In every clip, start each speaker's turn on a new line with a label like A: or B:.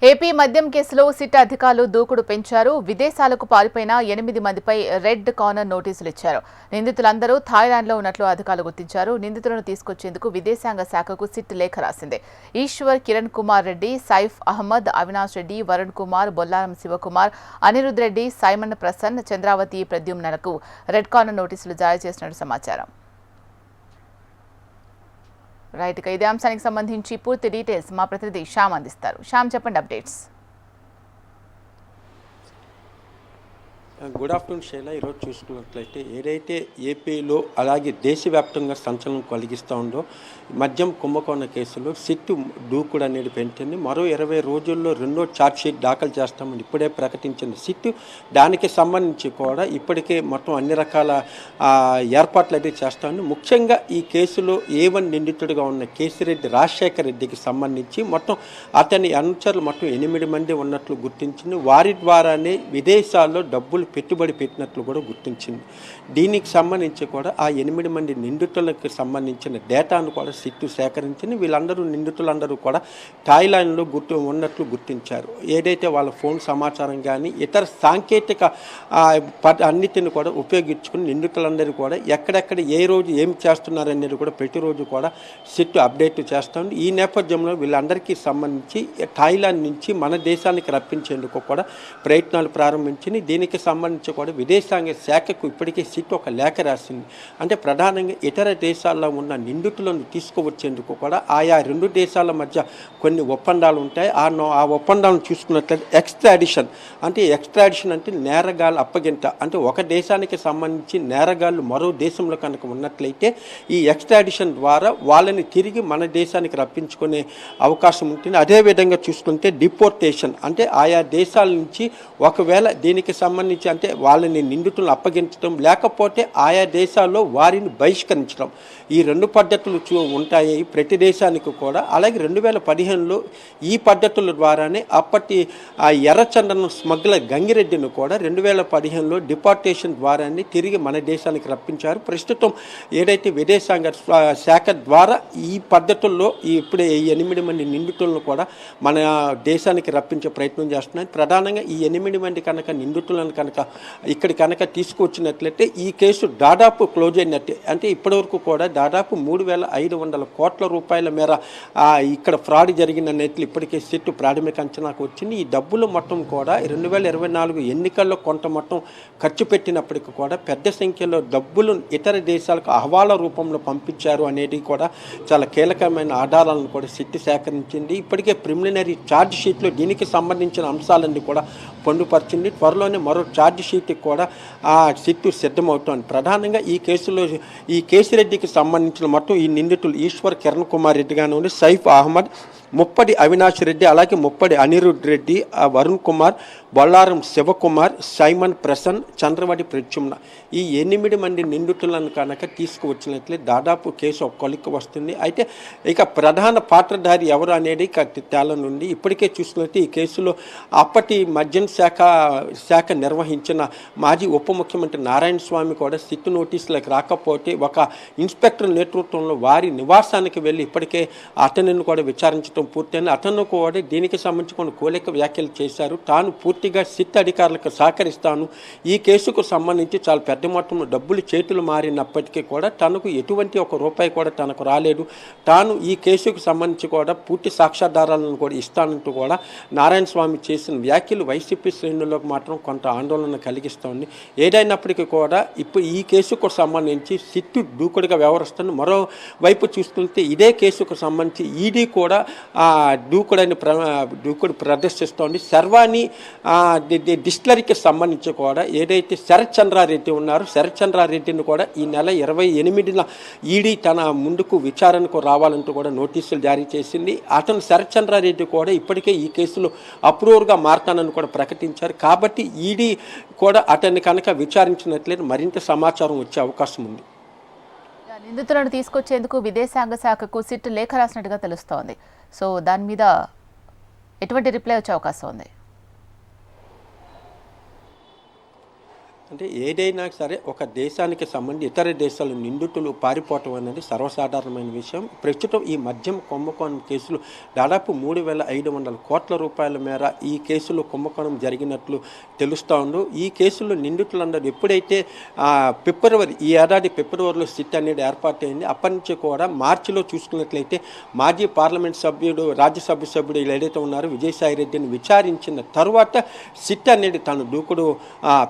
A: AP మద్యం కేసులో SIT అధికారులు దూకుడు పెంచారు. విదేశాలకు పారిపోయిన 8 మందిపై రెడ్ కార్నర్ నోటీసులు ఇచ్చారు. నిందితులందరూ థాయిలాండ్లో ఉన్నట్లు అధికారులు గుర్తించారు. నిందితులను తీసుకొచ్చేందుకు విదేశాంగ శాఖకు సిట్ లేఖ రాసింది. ఈశ్వర్, కిరణ్ కుమార్ రెడ్డి, సైఫ్ అహ్మద్, అవినాష్ రెడ్డి, వరుణ్ కుమార్, బొల్లారం శివకుమార్, అనిరుద్ రెడ్డి, సైమన్ ప్రసన్, చంద్రావతి ప్రద్యుమ్నలకు రెడ్ కార్నర్ నోటీసులు జారీ చేసినట్టు సమాచారం. రైట్, ఇదే అంశానికి సంబంధించి పూర్తి డీటెయిల్స్ మా ప్రతినిధి శ్యామ్ అందిస్తారు. శ్యామ్, చెప్పండి అప్డేట్స్.
B: గుడ్ ఆఫ్టర్నూన్ శైల. ఈరోజు చూసుకున్నట్లయితే ఏదైతే ఏపీలో అలాగే దేశవ్యాప్తంగా సంచలనం కలిగిస్తూ ఉందో మద్యం కుంభకోణ కేసులో సిట్ దూకుడు అనేది పెంచింది. మరో 20 రోజుల్లో రెండో ఛార్జ్షీట్ దాఖలు చేస్తామని ఇప్పుడే ప్రకటించింది సిట్. దానికి సంబంధించి కూడా ఇప్పటికే మొత్తం అన్ని రకాల ఏర్పాట్లు అయితే చేస్తామని, ముఖ్యంగా ఈ కేసులో A1 నిందితుడిగా ఉన్న కేసిరెడ్డి రాజశేఖర్ రెడ్డికి సంబంధించి మొత్తం అతని అనుచరులు మొత్తం 8 మంది ఉన్నట్లు గుర్తించింది. వారి ద్వారానే విదేశాల్లో డబ్బులు పెట్టుబడి పెట్టినట్లు కూడా గుర్తించింది. దీనికి సంబంధించి కూడా ఆ 8 మంది నిందితులకు సంబంధించిన డేటాను కూడా సిట్టు సేకరించింది. నిందితులందరూ కూడా థాయిలాండ్లో ఉన్నట్లు గుర్తించారు. ఏదైతే వాళ్ళ ఫోన్ సమాచారం కానీ ఇతర సాంకేతిక అన్నిటిని కూడా ఉపయోగించుకుని నిందితులందరూ కూడా ఎక్కడెక్కడ ఏ రోజు ఏం చేస్తున్నారనేది కూడా ప్రతిరోజు కూడా సిట్టు అప్డేట్ చేస్తుంది. ఈ నేపథ్యంలో వీళ్ళందరికీ సంబంధించి థాయిలాండ్ నుంచి మన దేశానికి రప్పించేందుకు కూడా ప్రయత్నాలు ప్రారంభించింది. దీనికి సంబంధించి కూడా విదేశాంగ శాఖకు ఇప్పటికే సిట్ ఒక లేఖ రాసింది. అంటే ప్రధానంగా ఇతర దేశాల్లో ఉన్న నిందితులను తీసుకువచ్చేందుకు కూడా ఆయా రెండు దేశాల మధ్య కొన్ని ఒప్పందాలు ఉంటాయి. ఆ ఒప్పందాలను చూసుకున్నట్లయితే ఎక్స్ట్రాడిషన్ అంటే నేరగాళ్ళ అప్పగింత. అంటే ఒక దేశానికి సంబంధించి నేరగాళ్ళు మరో దేశంలో కనుక ఉన్నట్లయితే ఈ ఎక్స్ట్రాడిషన్ ద్వారా వాళ్ళని తిరిగి మన దేశానికి రప్పించుకునే అవకాశం ఉంటుంది. అదేవిధంగా చూసుకుంటే డిపోర్టేషన్ అంటే ఆయా దేశాల నుంచి ఒకవేళ దీనికి సంబంధించి అంటే వాళ్ళని నిందితులను అప్పగించడం లేకపోతే ఆయా దేశాల్లో వారిని బహిష్కరించడం, ఈ రెండు పద్ధతులు ఉంటాయి ప్రతి దేశానికి కూడా. అలాగే 2015లో ఈ పద్ధతుల ద్వారానే అప్పటి ఎర్రచందనం స్మగ్లర్ గంగిరెడ్డిని కూడా 2015లో డిపోర్టేషన్ ద్వారానే తిరిగి మన దేశానికి రప్పించారు. ప్రస్తుతం ఏదైతే విదేశాంగ శాఖ ద్వారా ఈ పద్ధతుల్లో ఇప్పుడే 8 మంది నిందితులను కూడా మన దేశానికి రప్పించే ప్రయత్నం చేస్తున్నారు. ప్రధానంగా ఈ 8 మంది కనుక నిందితులను కనుక ఇక్కడ కనుక తీసుకొచ్చినట్లయితే ఈ కేసు దాదాపు క్లోజ్ అయినట్టే. అంటే ఇప్పటివరకు కూడా దాదాపు 3,500 కోట్ల రూపాయల మేర ఇక్కడ ఫ్రాడ్ జరిగిందనేట్లు ఇప్పటికే సిట్ ప్రాథమిక అంచనాకు వచ్చింది. ఈ డబ్బులు మొత్తం కూడా 2024 ఎన్నికల్లో కొంత మొత్తం ఖర్చు పెట్టినప్పటికీ కూడా పెద్ద సంఖ్యలో డబ్బులు ఇతర దేశాలకు అహవాల రూపంలో పంపించారు అనేది కూడా చాలా కీలకమైన ఆధారాలను కూడా సిట్ సేకరించింది. ఇప్పటికే ప్రిలిమినరీ ఛార్జ్ షీట్లో దీనికి సంబంధించిన అంశాలన్నీ కూడా పొందుపరిచింది. త్వరలోనే మరో ఛార్జ్ షీట్కి కూడా సిట్టు సిద్ధమవుతోంది. ప్రధానంగా ఈ కేసిరెడ్డికి సంబంధించిన మొత్తం ఈ నిందితులు ఈశ్వర్, కిరణ్ కుమార్ రెడ్డి కానివ్వండి, సైఫ్ అహ్మద్, ముప్పడి అవినాష్ రెడ్డి, అలాగే ముప్పడి అనిరుద్ రెడ్డి, వరుణ్ కుమార్, బొల్లారం శివకుమార్, సైమన్ ప్రసన్, చంద్రవతి ప్రద్యుమ్న ఈ 8 మంది నిందితులను కనుక తీసుకువచ్చినట్లే దాదాపు కేసు ఒక కొలిక్కి వస్తుంది. అయితే ఇక ప్రధాన పాత్రధారి ఎవరు అనేది తేలనుంది. ఇప్పటికే చూసినట్లయితే ఈ కేసులో అప్పటి మద్యం శాఖ నిర్వహించిన మాజీ ఉప ముఖ్యమంత్రి నారాయణ స్వామి కూడా సిట్ నోటీసులకు రాకపోతే ఒక ఇన్స్పెక్టర్ నేతృత్వంలో వారి నివాసానికి వెళ్ళి ఇప్పటికే అతనిని కూడా విచారించడం పూర్తయింది. అతను కూడా దీనికి సంబంధించి కొన్ని కీలక వ్యాఖ్యలు చేశారు. తాను పూర్తిగా సిట్ అధికారులకు సహకరిస్తాను, ఈ కేసుకు సంబంధించి చాలా పెద్ద మొత్తంలో డబ్బులు చేతులు మారినప్పటికీ కూడా తనకు ఎటువంటి ఒక రూపాయి కూడా తనకు రాలేదు, తాను ఈ కేసుకు సంబంధించి కూడా పూర్తి సాక్ష్యాధారాలను కూడా ఇస్తానంటూ కూడా నారాయణ స్వామి చేసిన వ్యాఖ్యలు వైసీపీ శ్రేణులకు మాత్రం కొంత ఆందోళన కలిగిస్తోంది. ఏదైనప్పటికీ కూడా ఇప్పుడు ఈ కేసుకు సంబంధించి సిట్టు దూకుడుగా వ్యవహరిస్తుంది. మరోవైపు చూసుకుంటే ఇదే కేసుకు సంబంధించి ఈడీ కూడా దూకుడు ప్రదర్శిస్తోంది. శర్వాణి డిస్టిలరీకి సంబంధించి కూడా ఏదైతే శరత్ చంద్రారెడ్డి ఉన్నారో శరత్ చంద్రారెడ్డిని కూడా ఈ నెల 28న ఈడీ తన ముందుకు విచారణకు రావాలంటూ కూడా నోటీసులు జారీ చేసింది. అతను శరత్ చంద్రారెడ్డి కూడా ఇప్పటికే ఈ కేసులో అప్రూవర్గా మారతానని కూడా ప్రకటించారు. కాబట్టి ఈడీ కూడా అతన్ని కనుక విచారించినట్లయితే మరింత సమాచారం వచ్చే అవకాశం ఉంది.
A: నిందితులను తీసుకొచ్చేందుకు విదేశాంగ శాఖకు సిట్ లేఖ రాసినట్టుగా తెలుస్తోంది. సో దాని మీద ఎటువంటి రిప్లై వచ్చే అవకాశం ఉంది?
B: అంటే ఏదైనా సరే ఒక దేశానికి సంబంధించి ఇతర దేశాల నిందితులు పారిపోవటం అనేది సర్వసాధారణమైన విషయం. ప్రస్తుతం ఈ మద్యం కుంభకోణం కేసులు దాదాపు 3,500 కోట్ల రూపాయల మేర ఈ కేసులో కుంభకోణం జరిగినట్లు తెలుస్తూ ఉంది. ఈ కేసులో నిందితులందరూ ఎప్పుడైతే ఈ ఏడాది ఫిబ్రవరిలో సిట్ అనేది ఏర్పాటైంది, అప్పటి నుంచి కూడా మార్చిలో చూసుకున్నట్లయితే మాజీ పార్లమెంట్ సభ్యుడు, రాజ్యసభ సభ్యుడు ఏదైతే ఉన్నారో విజయసాయి రెడ్డిని విచారించిన తర్వాత సిట్ అనేది తన దూకుడు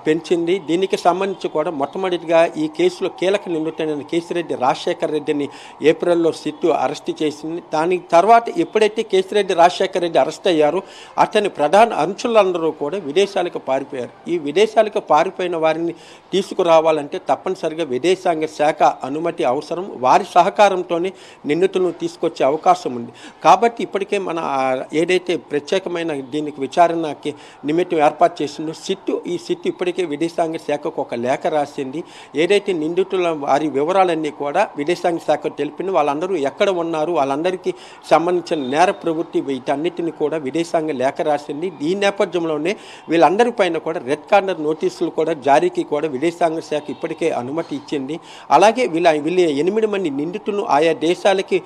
B: పెంచింది. దీనికి సంబంధించి కూడా మొట్టమొదటిగా ఈ కేసులో కీలక నిందితుడైన కేశిరెడ్డి రాజశేఖర్ రెడ్డిని ఏప్రిల్లో సిట్టు అరెస్ట్ చేసింది. దాని తర్వాత ఎప్పుడైతే కేశిరెడ్డి రాజశేఖర్ రెడ్డి అరెస్ట్ అయ్యారో అతని ప్రధాన అంచులందరూ కూడా విదేశాలకు పారిపోయారు. ఈ విదేశాలకు పారిపోయిన వారిని తీసుకురావాలంటే తప్పనిసరిగా విదేశాంగ శాఖ అనుమతి అవసరం. వారి సహకారంతోనే నిందితులను తీసుకొచ్చే అవకాశం ఉంది. కాబట్టి ఇప్పటికే మన ఏదైతే ప్రత్యేకమైన దీనికి విచారణకి నిమిత్తం ఏర్పాటు చేసిందో ఈ సిట్టు ఇప్పటికే విదేశాంగ శాఖకు ఒక లేఖ రాసింది. ఏదైతే నిందితుల వారి వివరాలన్నీ కూడా విదేశాంగ శాఖ తెలిపింది. వాళ్ళందరూ ఎక్కడ ఉన్నారు, వాళ్ళందరికీ సంబంధించిన నేర ప్రవృత్తి వీటన్నిటిని కూడా విదేశాంగ లేఖ రాసింది. ఈ నేపథ్యంలోనే వీళ్ళందరిపైన కూడా రెడ్ కార్నర్ నోటీసులు కూడా జారీకి కూడా విదేశాంగ శాఖ ఇప్పటికే అనుమతి ఇచ్చింది. అలాగే వీళ్ళ 8 మంది నిందితులను ఆయా దేశాలకి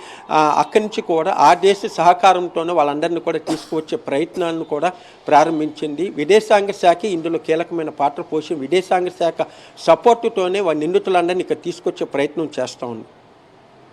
B: అక్కడి నుంచి కూడా ఆ దేశ సహకారంతోనే వాళ్ళందరినీ కూడా తీసుకువచ్చే ప్రయత్నాలను కూడా ప్రారంభించింది. విదేశాంగ శాఖ ఇందులో కీలకమైన పాత్ర పోసి విదేశాంగ శాఖ సపోర్టుతోనే నిందితులందరినీ ఇక్కడ తీసుకొచ్చే ప్రయత్నం చేస్తూ ఉంది.